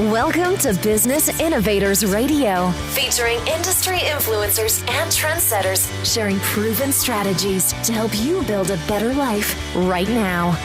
Welcome to Business Innovators Radio, featuring industry influencers and trendsetters sharing proven strategies to help you build a better life right now.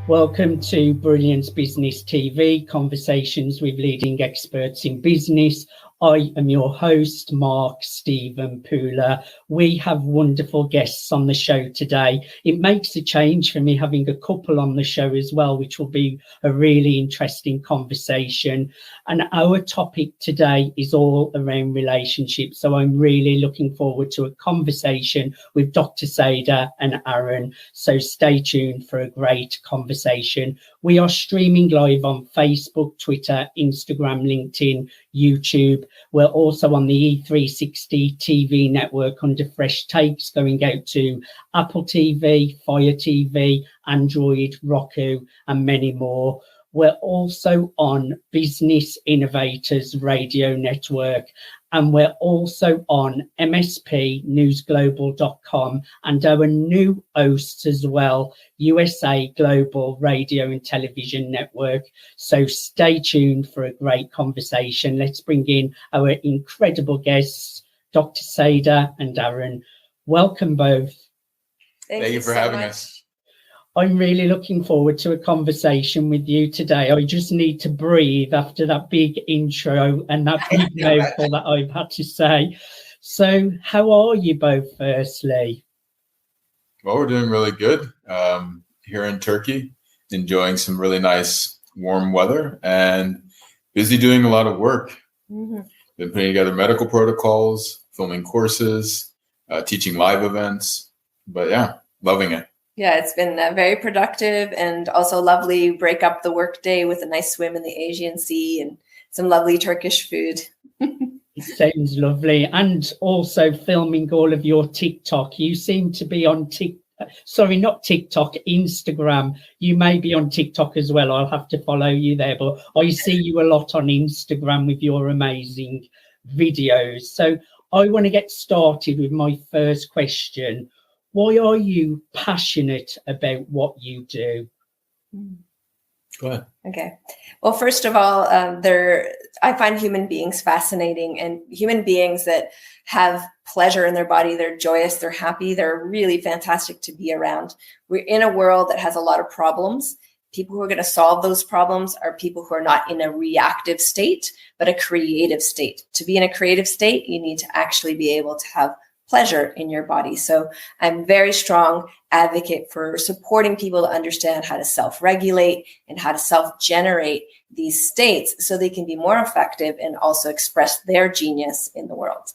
Welcome to Brilliance Business TV, conversations with leading experts in business. I am your host, Mark Stephen Pooler. We have wonderful guests on the show today. It makes a change for me having a couple on the show as well, which will be a really interesting conversation. And our topic today is all around relationships. So I'm really looking forward to a conversation with Dr. Saida and Aaron. So stay tuned for a great conversation. We are streaming live on Facebook, Twitter, Instagram, LinkedIn, YouTube. We're also on the E360 TV network under Fresh Takes, going out to Apple TV, Fire TV, Android, Roku, and many more. We're also on Business Innovators Radio Network, and we're also on mspnewsglobal.com and our new hosts as well, USA Global Radio and Television Network. So stay tuned for a great conversation. Let's bring in our incredible guests, Dr. Saida and Aaron. Welcome both. Thank you for having us. I'm really looking forward to a conversation with you today. I just need to breathe after that big intro and that big mouthful that I've had to say. So how are you both, firstly? Well, we're doing really good here in Turkey, enjoying some really nice warm weather and busy doing a lot of work. Mm-hmm. Been putting together medical protocols, filming courses, teaching live events. But yeah, loving it. Yeah, it's been very productive and also lovely. Break up the workday with a nice swim in the Aegean Sea and some lovely Turkish food. It sounds lovely. And also filming all of your TikTok. You seem to be on Instagram. You may be on TikTok as well. I'll have to follow you there. But I see you a lot on Instagram with your amazing videos. So I want to get started with my first question. Why are you passionate about what you do? Go ahead. Okay. Well, first of all, I find human beings fascinating, and human beings that have pleasure in their body, they're joyous, they're happy, they're really fantastic to be around. We're in a world that has a lot of problems. People who are going to solve those problems are people who are not in a reactive state, but a creative state. To be in a creative state, you need to actually be able to have pleasure in your body. So I'm very strong advocate for supporting people to understand how to self-regulate and how to self-generate these states so they can be more effective and also express their genius in the world.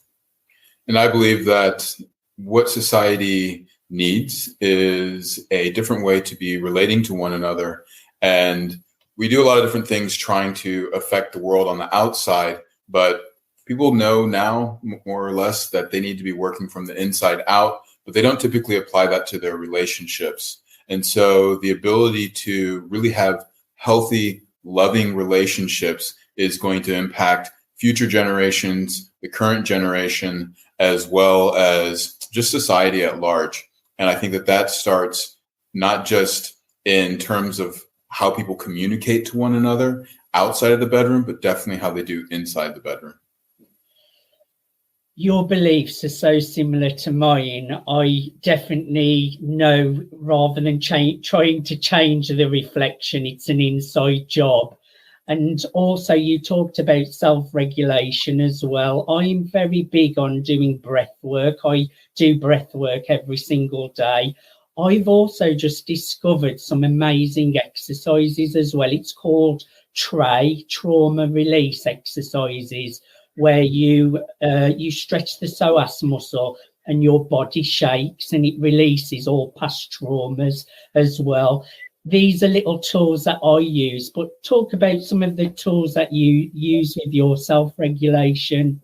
And I believe that what society needs is a different way to be relating to one another. And we do a lot of different things trying to affect the world on the outside, but people know now more or less that they need to be working from the inside out, but they don't typically apply that to their relationships. And so the ability to really have healthy, loving relationships is going to impact future generations, the current generation, as well as just society at large. And I think that starts not just in terms of how people communicate to one another outside of the bedroom, but definitely how they do inside the bedroom. Your beliefs are so similar to mine. I definitely know rather than trying to change the reflection, it's an inside job. And also you talked about self-regulation as well. I'm very big on doing breath work. I do breath work every single day. I've also just discovered some amazing exercises as well. It's called trauma release exercises, where you stretch the psoas muscle and your body shakes and it releases all past traumas as well. These are little tools that I use, but talk about some of the tools that you use with your self-regulation.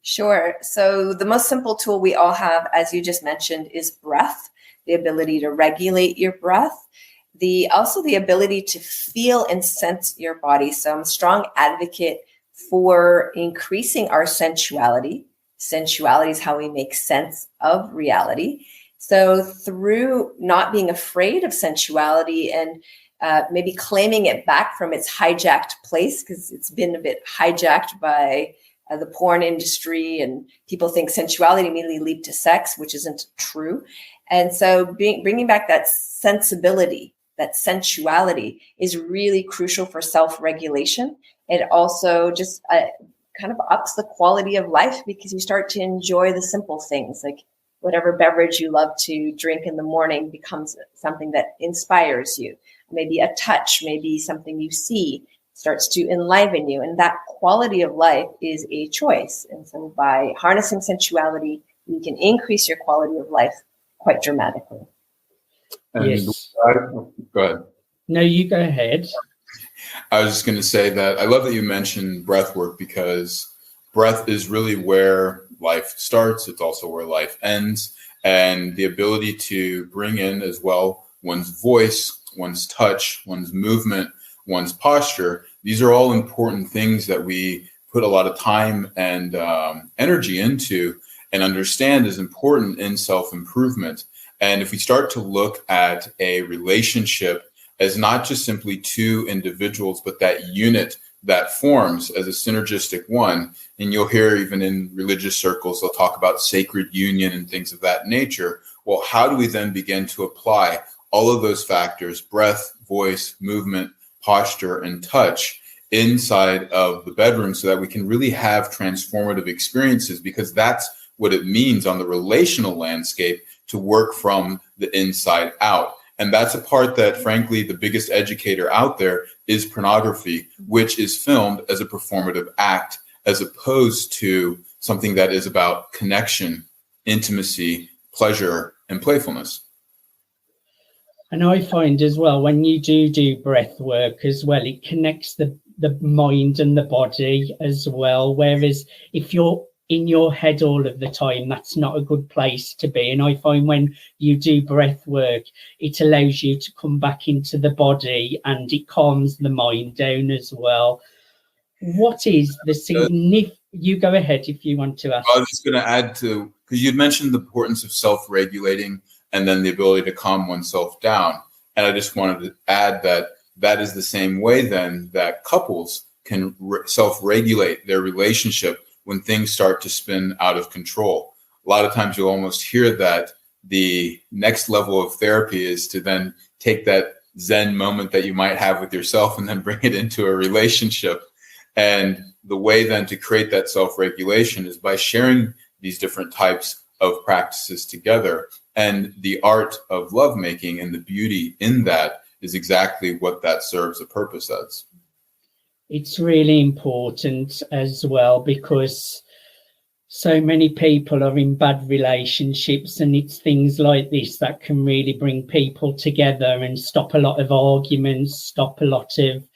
Sure. So the most simple tool we all have, as you just mentioned, is breath, the ability to regulate your breath, also the ability to feel and sense your body. So I'm a strong advocate for increasing our sensuality. Sensuality is how we make sense of reality. So through not being afraid of sensuality and maybe claiming it back from its hijacked place, because it's been a bit hijacked by the porn industry, and people think sensuality immediately lead to sex, which isn't true. And so bringing back that sensibility, that sensuality is really crucial for self-regulation. It also just kind of ups the quality of life, because you start to enjoy the simple things, like whatever beverage you love to drink in the morning becomes something that inspires you. Maybe a touch, maybe something you see starts to enliven you. And that quality of life is a choice. And so by harnessing sensuality, you can increase your quality of life quite dramatically. And Yes. Go ahead. No, you go ahead. I was just going to say that I love that you mentioned breath work, because breath is really where life starts. It's also where life ends. And the ability to bring in as well one's voice, one's touch, one's movement, one's posture. These are all important things that we put a lot of time and energy into and understand is important in self-improvement. And if we start to look at a relationship as not just simply two individuals, but that unit that forms as a synergistic one, and you'll hear even in religious circles, they'll talk about sacred union and things of that nature. Well, how do we then begin to apply all of those factors, breath, voice, movement, posture, and touch inside of the bedroom, so that we can really have transformative experiences? Because that's what it means on the relational landscape to work from the inside out. And that's a part that, frankly, the biggest educator out there is pornography, which is filmed as a performative act, as opposed to something that is about connection, intimacy, pleasure, and playfulness. And I find as well, when you do breath work as well, it connects the mind and the body as well. Whereas if you're in your head all of the time, that's not a good place to be. And I find when you do breath work, it allows you to come back into the body and it calms the mind down as well. What is the significant? You go ahead if you want to ask. I was just going to add to, because you'd mentioned the importance of self-regulating and then the ability to calm oneself down. And I just wanted to add that that is the same way then that couples can self-regulate their relationship when things start to spin out of control. A lot of times you'll almost hear that the next level of therapy is to then take that Zen moment that you might have with yourself and then bring it into a relationship. And the way then to create that self-regulation is by sharing these different types of practices together. And the art of lovemaking and the beauty in that is exactly what that serves a purpose as. It's really important as well, because so many people are in bad relationships, and it's things like this that can really bring people together and stop a lot of arguments, stop a lot of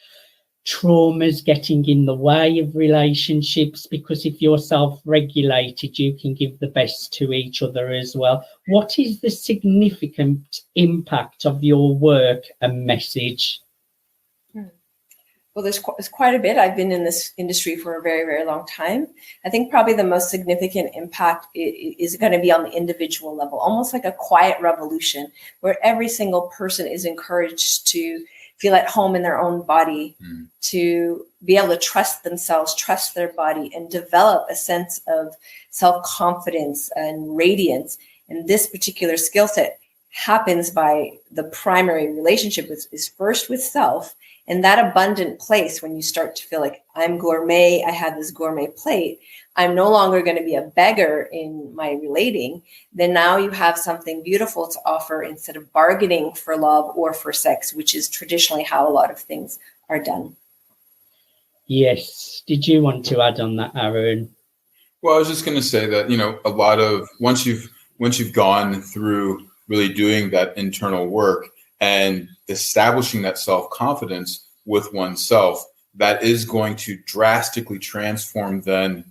traumas getting in the way of relationships, because if you're self-regulated, you can give the best to each other as well. What is the significant impact of your work and message? Well, there's quite a bit. I've been in this industry for a very, very long time. I think probably the most significant impact is going to be on the individual level, almost like a quiet revolution where every single person is encouraged to feel at home in their own body, to be able to trust themselves, trust their body, and develop a sense of self-confidence and radiance. And this particular skill set happens by the primary relationship is first with self. And that abundant place, when you start to feel like I'm gourmet, I have this gourmet plate, I'm no longer going to be a beggar in my relating, then now you have something beautiful to offer instead of bargaining for love or for sex, which is traditionally how a lot of things are done. Yes. Did you want to add on that, Aaron? Well, I was just going to say that, a lot of once you've gone through really doing that internal work and establishing that self-confidence with oneself, that is going to drastically transform then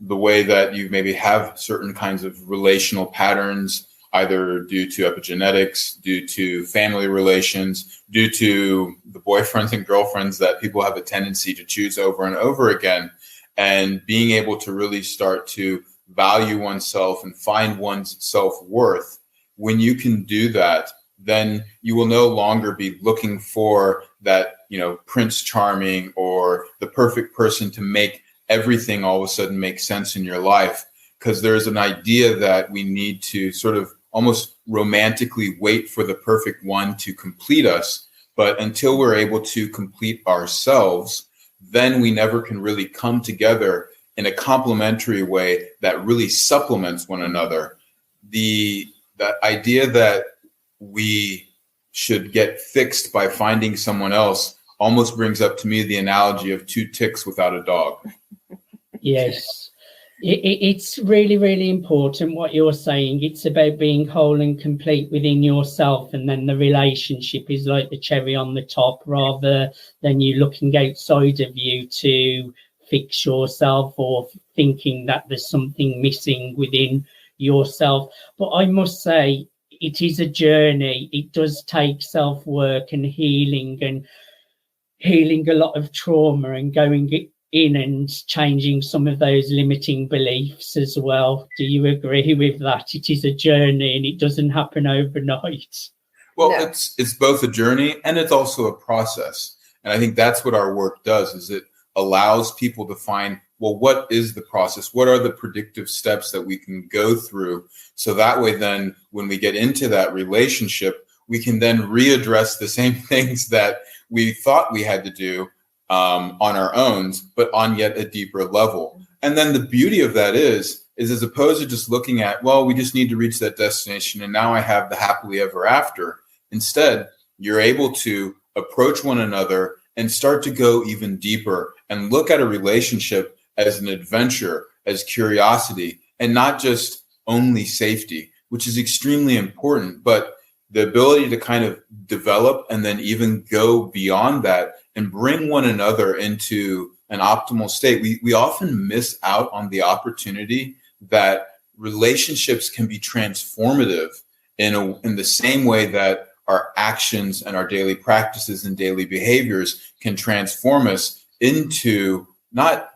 the way that you maybe have certain kinds of relational patterns, either due to epigenetics, due to family relations, due to the boyfriends and girlfriends that people have a tendency to choose over and over again. And being able to really start to value oneself and find one's self-worth, when you can do that, then you will no longer be looking for that, Prince Charming or the perfect person to make everything all of a sudden make sense in your life. Because there's an idea that we need to sort of almost romantically wait for the perfect one to complete us. But until we're able to complete ourselves, then we never can really come together in a complementary way that really supplements one another. The idea that we should get fixed by finding someone else almost brings up to me the analogy of two ticks without a dog. Yes. It's really, really important what you're saying. It's about being whole and complete within yourself, and then the relationship is like the cherry on the top, rather than you looking outside of you to fix yourself or thinking that there's something missing within yourself. But I must say, it is a journey. It does take self-work and healing a lot of trauma, and going in and changing some of those limiting beliefs as well. Do you agree with that? It is a journey and it doesn't happen overnight. Well, no. It's both a journey and it's also a process. And I think that's what our work does, is it allows people to find, well, what is the process? What are the predictive steps that we can go through? So that way, then when we get into that relationship, we can then readdress the same things that we thought we had to do on our own, but on yet a deeper level. And then the beauty of that is as opposed to just looking at, well, we just need to reach that destination and now I have the happily ever after. Instead, you're able to approach one another and start to go even deeper and look at a relationship as an adventure, as curiosity, and not just only safety, which is extremely important, but the ability to kind of develop and then even go beyond that and bring one another into an optimal state. We often miss out on the opportunity that relationships can be transformative in the same way that our actions and our daily practices and daily behaviors can transform us into not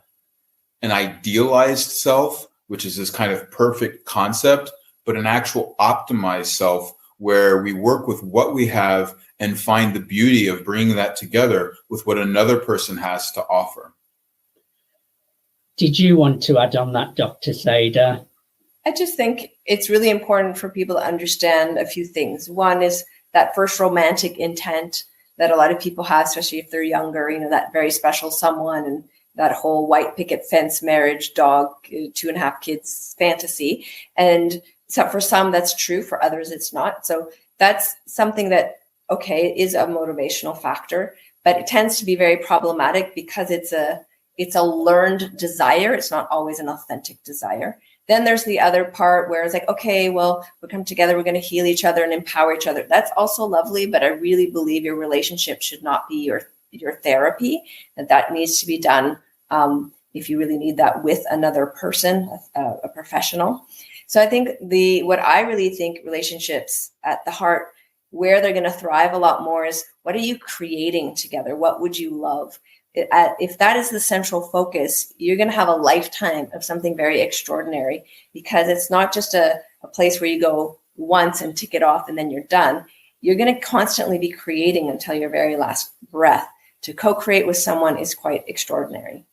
an idealized self, which is this kind of perfect concept, but an actual optimized self where we work with what we have and find the beauty of bringing that together with what another person has to offer. Did you want to add on that, Dr. Saida? I just think it's really important for people to understand a few things. One is that first romantic intent that a lot of people have, especially if they're younger, that very special someone, and that whole white picket fence marriage, dog, 2.5 kids fantasy. And so for some, that's true. For others, it's not. So that's something that, okay, is a motivational factor, but it tends to be very problematic because it's a learned desire. It's not always an authentic desire. Then there's the other part where it's like, okay, well, we'll come together, we're going to heal each other and empower each other. That's also lovely, but I really believe your relationship should not be your therapy, that needs to be done if you really need that with another person, a professional. So I think what I really think relationships at the heart, where they're going to thrive a lot more is, what are you creating together? What would you love? If that is the central focus, you're going to have a lifetime of something very extraordinary, because it's not just a place where you go once and tick it off and then you're done. You're going to constantly be creating until your very last breath. To co-create with someone is quite extraordinary.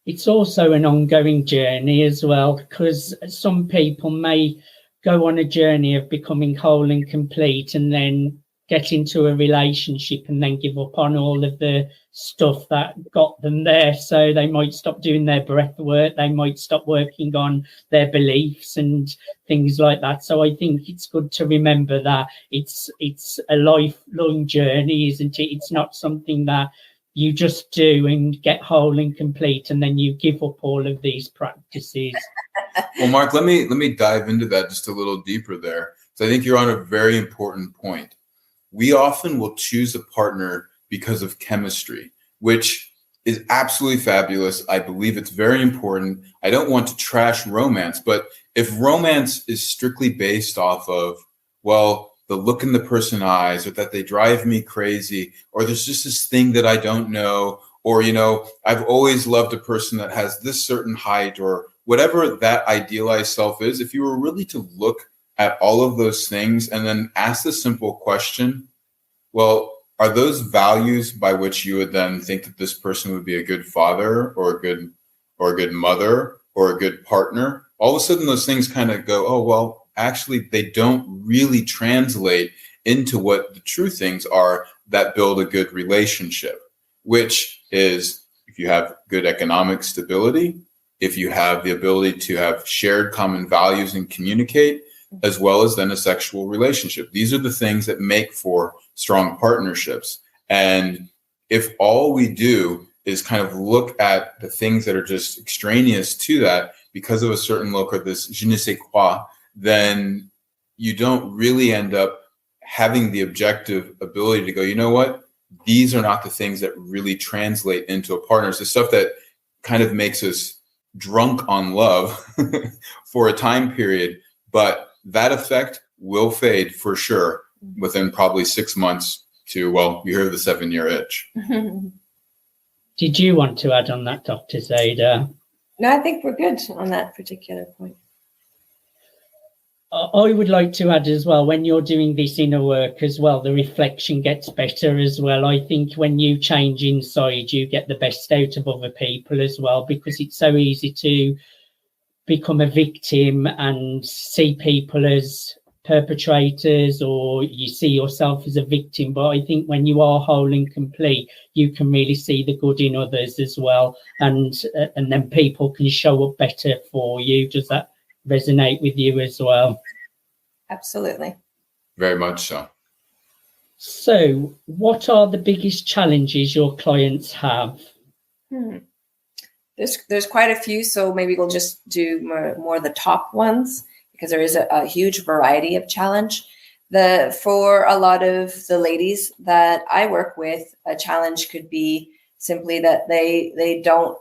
It's also an ongoing journey as well, because some people may go on a journey of becoming whole and complete and then get into a relationship and then give up on all of the stuff that got them there. So they might stop doing their breath work, they might stop working on their beliefs and things like that. So I think it's good to remember that it's a lifelong journey, isn't it? It's not something that you just do and get whole and complete and then you give up all of these practices. Well, Mark, let me dive into that just a little deeper there. So I think you're on a very important point. We often will choose a partner because of chemistry, which is absolutely fabulous. I believe it's very important. I don't want to trash romance, but if romance is strictly based off of, well, the look in the person's eyes, or that they drive me crazy, or there's just this thing that I don't know, or, I've always loved a person that has this certain height, or whatever that idealized self is, if you were really to look at all of those things and then ask the simple question, well, are those values by which you would then think that this person would be a good father or a good mother or a good partner? All of a sudden those things kind of go, oh, well, actually they don't really translate into what the true things are that build a good relationship, which is if you have good economic stability, if you have the ability to have shared common values and communicate, as well as then a sexual relationship. These are the things that make for strong partnerships. And if all we do is kind of look at the things that are just extraneous to that because of a certain look or this je ne sais quoi, then you don't really end up having the objective ability to go, you know what? These are not the things that really translate into a partner. It's the stuff that kind of makes us drunk on love for a time period, but that effect will fade for sure within probably 6 months to, well, you hear the 7-year itch. Did you want to add on that, Dr. Saida? No, I think we're good on that particular point. I would like to add as well, when you're doing this inner work as well, the reflection gets better as well. I think when you change inside, you get the best out of other people as well, because it's so easy to become a victim and see people as perpetrators, or you see yourself as a victim. But I think when you are whole and complete, you can really see the good in others as well, and then people can show up better for you. Does that resonate with you as well? Absolutely. Very much so. So what are the biggest challenges your clients have? There's quite a few, so maybe we'll just do more the top ones, because there is a huge variety of challenge. For a lot of the ladies that I work with, a challenge could be simply that they don't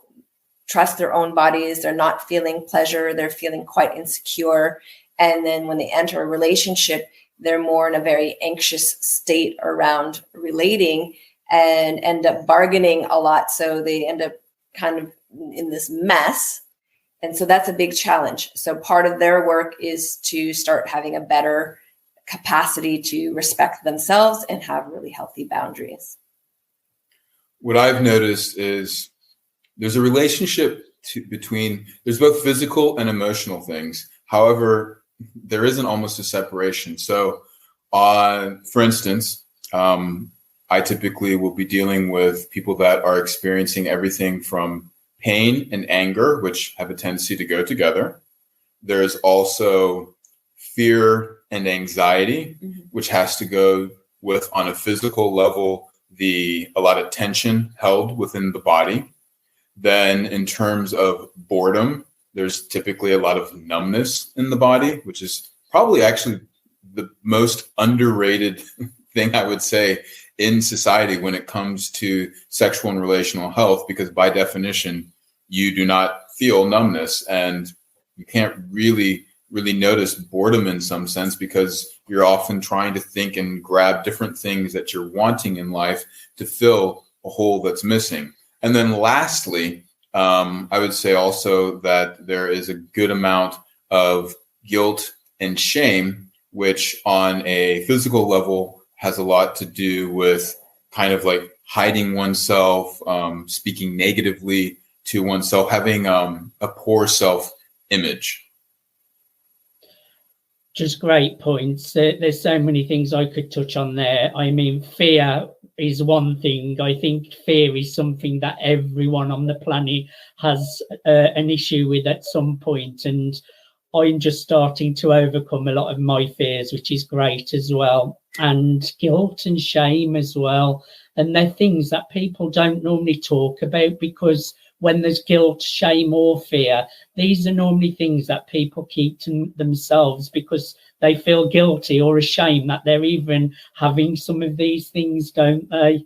trust their own bodies. They're not feeling pleasure. They're feeling quite insecure. And then when they enter a relationship, they're more in a very anxious state around relating and end up bargaining a lot. So they end up kind of in this mess. And so that's a big challenge. So part of their work is to start having a better capacity to respect themselves and have really healthy boundaries. What I've noticed is there's a relationship between, there's both physical and emotional things. However, there isn't almost a separation. So for instance, I typically will be dealing with people that are experiencing everything from pain and anger, which have a tendency to go together. There's also fear and anxiety, which has to go with, on a physical level, a lot of tension held within the body. Then in terms of boredom, there's typically a lot of numbness in the body, which is probably actually the most underrated thing I would say in society when it comes to sexual and relational health, because by definition, you do not feel numbness, and you can't really notice boredom in some sense, because you're often trying to think and grab different things that you're wanting in life to fill a hole that's missing. And then lastly, I would say also that there is a good amount of guilt and shame, which on a physical level has a lot to do with kind of like hiding oneself, speaking negatively to oneself, having a poor self-image. Just great points. There's so many things I could touch on there. I mean, fear is one thing. I think fear is something that everyone on the planet has an issue with at some point, and I'm just starting to overcome a lot of my fears, which is great as well. And guilt and shame as well. And they're things that people don't normally talk about, because when there's guilt, shame, or fear, these are normally things that people keep to themselves because they feel guilty or ashamed that they're even having some of these things, don't they?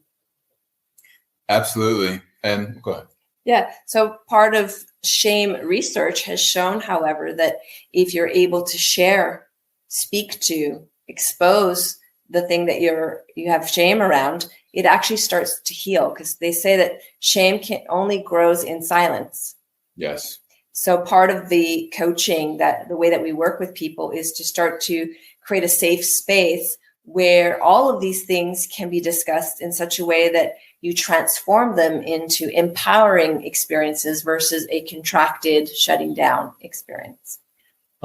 Absolutely. And go ahead. Yeah. So part of shame research has shown, however, that if you're able to share, speak to, expose the thing that you have shame around, it actually starts to heal, because they say that shame only grows in silence. Yes. So part of the coaching, that the way that we work with people, is to start to create a safe space where all of these things can be discussed in such a way that you transform them into empowering experiences versus a contracted, shutting down experience.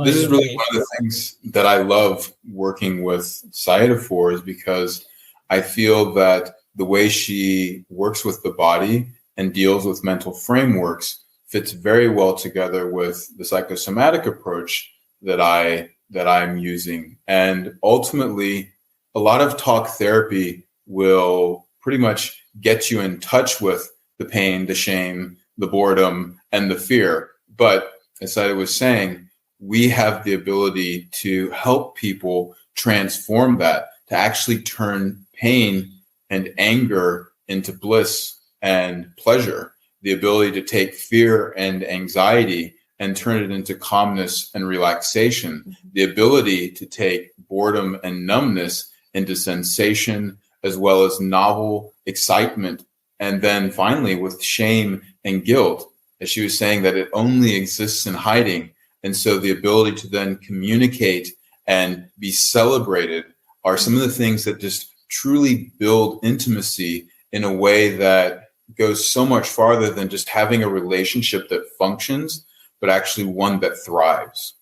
This is really one of the things that I love working with Saida for, is because I feel that the way she works with the body and deals with mental frameworks fits very well together with the psychosomatic approach that I'm using. And ultimately, a lot of talk therapy will pretty much get you in touch with the pain, the shame, the boredom, and the fear. But as I was saying, we have the ability to help people transform that, to actually turn pain and anger into bliss and pleasure, the ability to take fear and anxiety and turn it into calmness and relaxation, the ability to take boredom and numbness into sensation, as well as novel excitement. And then finally, with shame and guilt, as she was saying, that it only exists in hiding. And so the ability to then communicate and be celebrated are some of the things that just truly build intimacy in a way that goes so much farther than just having a relationship that functions, but actually one that thrives.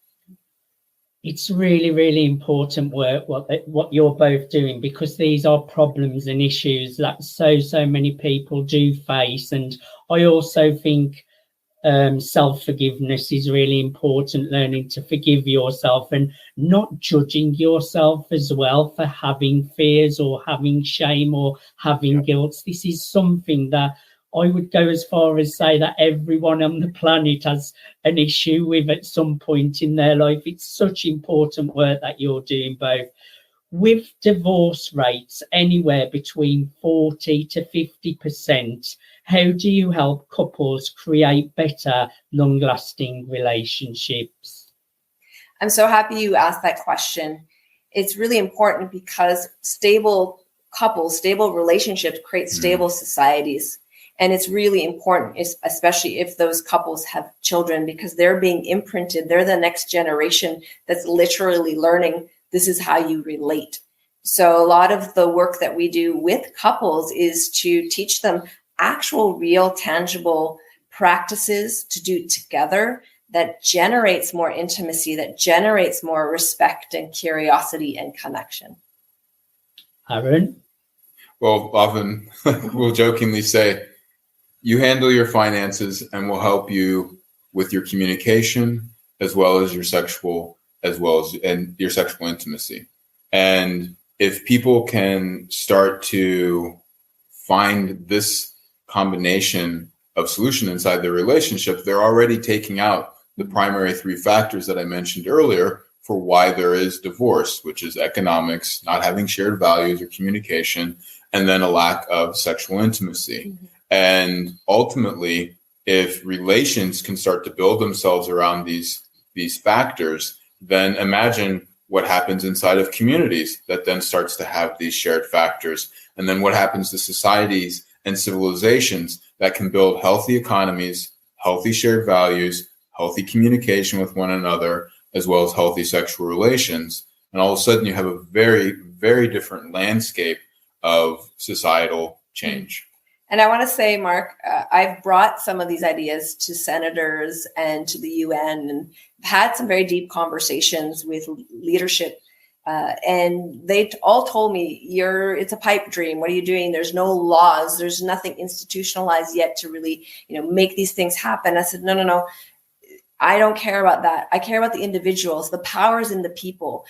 It's really, really important work what you're both doing, because these are problems and issues that so many people do face. And I also think self-forgiveness is really important, learning to forgive yourself and not judging yourself as well for having fears or having shame or having guilt. This is something that I would go as far as say that everyone on the planet has an issue with at some point in their life. It's such important work that you're doing both. With divorce rates anywhere between 40 to 50%, how do you help couples create better, long-lasting relationships? I'm so happy you asked that question. It's really important because stable couples, stable relationships create stable societies. And it's really important, especially if those couples have children, because they're being imprinted. They're the next generation that's literally learning this is how you relate. So a lot of the work that we do with couples is to teach them actual, real, tangible practices to do together that generates more intimacy, that generates more respect and curiosity and connection. Aaron? Well, often we'll jokingly say, you handle your finances and we'll help you with your communication as well as your sexual intimacy. And if people can start to find this combination of solution inside their relationship, they're already taking out the primary three factors that I mentioned earlier for why there is divorce, which is economics, not having shared values or communication, and then a lack of sexual intimacy. Mm-hmm. And ultimately, if relations can start to build themselves around these factors, then imagine what happens inside of communities that then starts to have these shared factors. And then what happens to societies and civilizations that can build healthy economies, healthy shared values, healthy communication with one another, as well as healthy sexual relations. And all of a sudden you have a very, very different landscape of societal change. And I want to say, Mark, I've brought some of these ideas to senators and to the UN and had some very deep conversations with leadership. And they all told me, it's a pipe dream. What are you doing? There's no laws. There's nothing institutionalized yet to really, make these things happen. I said, no. I don't care about that. I care about the individuals. The power's in the people.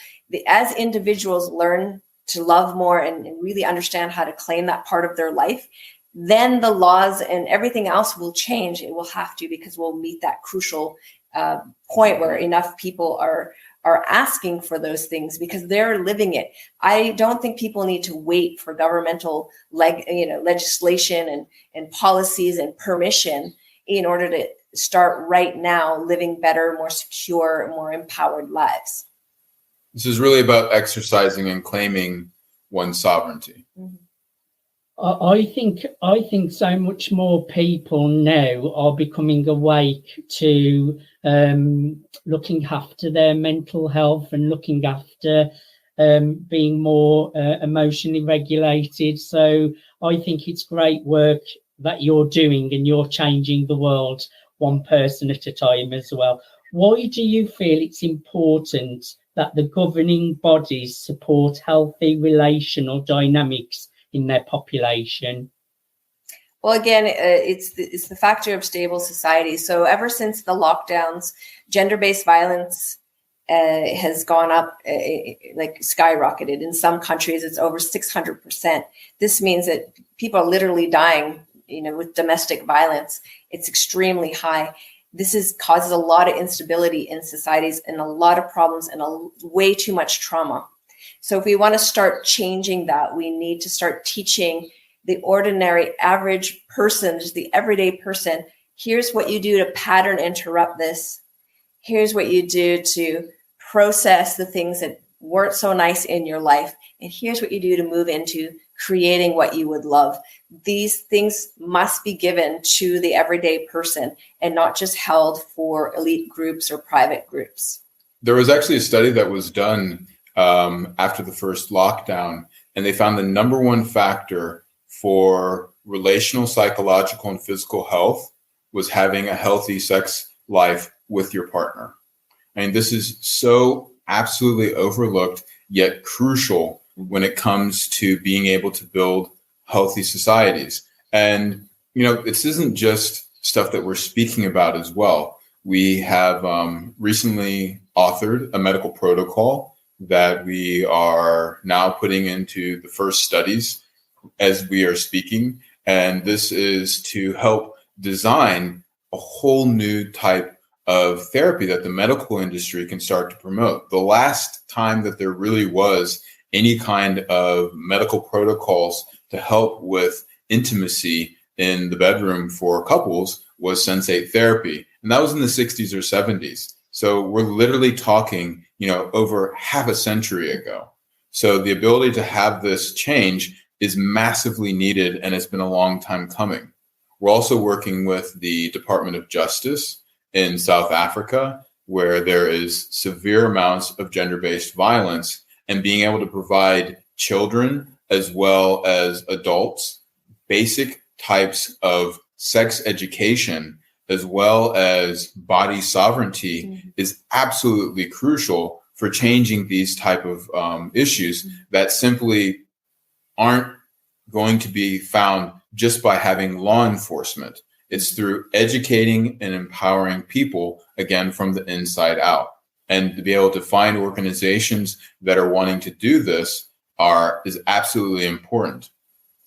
As individuals learn to love more and really understand how to claim that part of their life, then the laws and everything else will change. It will have to, because we'll meet that crucial point where enough people are asking for those things because they're living it. I don't think people need to wait for governmental legislation and policies and permission in order to start right now living better, more secure, more empowered lives. This is really about exercising and claiming one's sovereignty. Mm-hmm. I think so much more people now are becoming awake to looking after their mental health and looking after being more emotionally regulated. So I think it's great work that you're doing, and you're changing the world one person at a time as well. Why do you feel it's important that the governing bodies support healthy relational dynamics in their population? Well, again, it's the factor of stable society. So ever since the lockdowns, gender-based violence has gone up, like skyrocketed. In some countries, it's over 600%. This means that people are literally dying, with domestic violence. It's extremely high. This causes a lot of instability in societies and a lot of problems and way too much trauma. So if we want to start changing that, we need to start teaching the ordinary average person, just the everyday person, here's what you do to pattern interrupt this. Here's what you do to process the things that weren't so nice in your life. And here's what you do to move into creating what you would love. These things must be given to the everyday person and not just held for elite groups or private groups. There was actually a study that was done after the first lockdown, and they found the number one factor for relational, psychological, and physical health was having a healthy sex life with your partner. I mean, this is so absolutely overlooked, yet crucial when it comes to being able to build healthy societies. And, this isn't just stuff that we're speaking about as well. We have recently authored a medical protocol that we are now putting into the first studies as we are speaking. And this is to help design a whole new type of therapy that the medical industry can start to promote. The last time that there really was any kind of medical protocols to help with intimacy in the bedroom for couples was sensate therapy. And that was in the 60s or 70s. So we're literally talking, over half a century ago. So the ability to have this change is massively needed, and it's been a long time coming. We're also working with the Department of Justice in South Africa, where there is severe amounts of gender-based violence, and being able to provide children as well as adults basic types of sex education as well as body sovereignty is absolutely crucial for changing these type of issues that simply aren't going to be found just by having law enforcement. It's through educating and empowering people, again, from the inside out. And to be able to find organizations that are wanting to do this is absolutely important.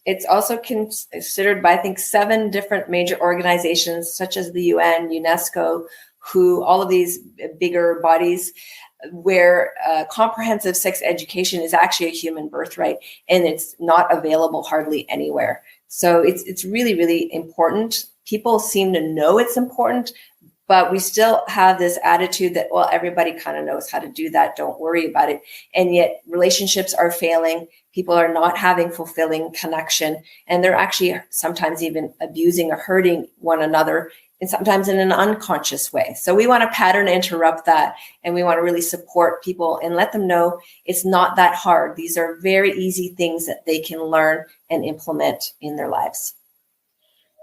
It's also considered by, I think, 7 different major organizations, such as the UN, UNESCO, all of these bigger bodies, where comprehensive sex education is actually a human birthright, and it's not available hardly anywhere. So it's really, really important. People seem to know it's important, but we still have this attitude that, well, everybody kind of knows how to do that. Don't worry about it. And yet relationships are failing. People are not having fulfilling connection. And they're actually sometimes even abusing or hurting one another, and sometimes in an unconscious way. So we want to pattern interrupt that. And we want to really support people and let them know it's not that hard. These are very easy things that they can learn and implement in their lives.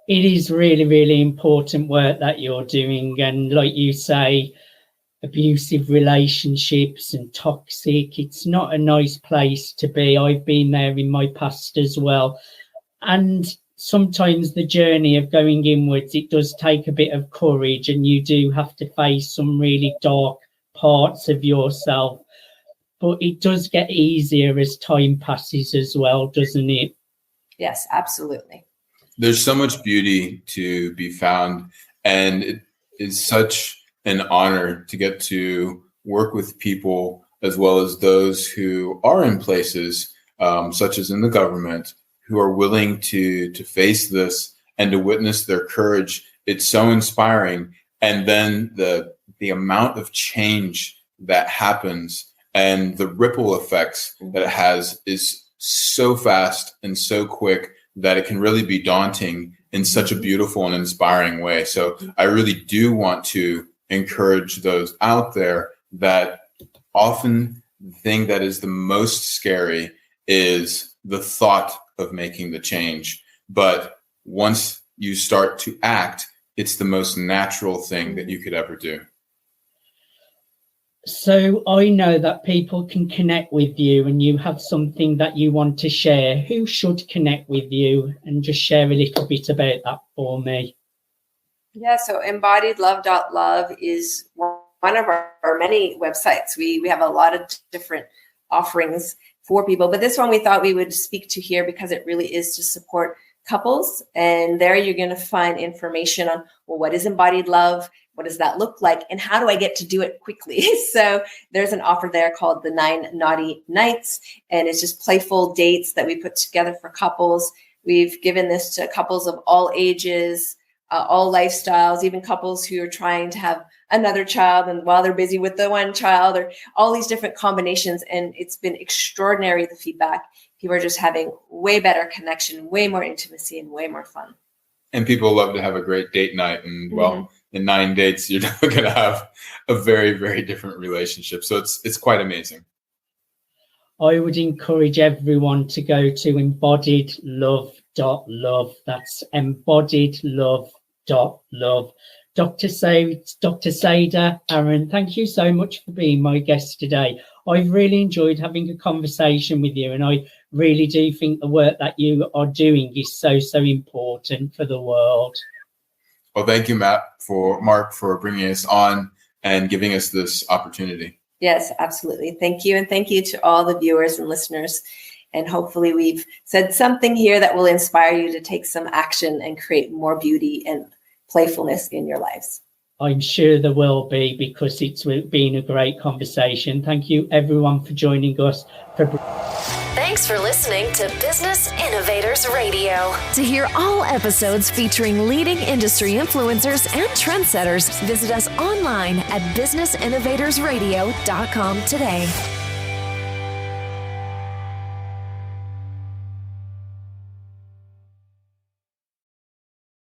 It is really, really important work that you're doing. And like you say, abusive relationships and toxic, it's not a nice place to be. I've been there in my past as well. And sometimes the journey of going inwards, it does take a bit of courage, and you do have to face some really dark parts of yourself. But it does get easier as time passes as well, doesn't it? Yes, absolutely. There's so much beauty to be found, and it is such an honor to get to work with people as well as those who are in places such as in the government who are willing to face this and to witness their courage. It's so inspiring. And then the amount of change that happens and the ripple effects that it has is so fast and so quick that it can really be daunting in such a beautiful and inspiring way. So I really do want to encourage those out there that often the thing that is the most scary is the thought of making the change. But once you start to act, it's the most natural thing that you could ever do. So I know that people can connect with you and you have something that you want to share. Who should connect with you? And just share a little bit about that for me. Yeah, so embodiedlove.love is one of our many websites. We have a lot of different offerings for people, but this one we thought we would speak to here because it really is to support couples. And there you're going to find information on, well, what is embodied love? What does that look like? And how do I get to do it quickly? So there's an offer there called the 9 Naughty Nights, and it's just playful dates that we put together for couples. We've given this to couples of all ages, all lifestyles, even couples who are trying to have another child and while they're busy with the one child, or all these different combinations. And it's been extraordinary, the feedback. People are just having way better connection, way more intimacy, and way more fun. And people love to have a great date night. And well, in 9 dates, you're going to have a very, very different relationship. So it's quite amazing. I would encourage everyone to go to embodiedlove.love. That's embodiedlove.love. Dr. Saida, Aaron, thank you so much for being my guest today. I've really enjoyed having a conversation with you, and I really do think the work that you are doing is so, so important for the world. Well, thank you, Mark, for bringing us on and giving us this opportunity. Yes, absolutely. Thank you. And thank you to all the viewers and listeners. And hopefully we've said something here that will inspire you to take some action and create more beauty and playfulness in your lives. I'm sure there will be, because it's been a great conversation. Thank you, everyone, for joining us. Thanks for listening to Business Innovators Radio. To hear all episodes featuring leading industry influencers and trendsetters, visit us online at businessinnovatorsradio.com today.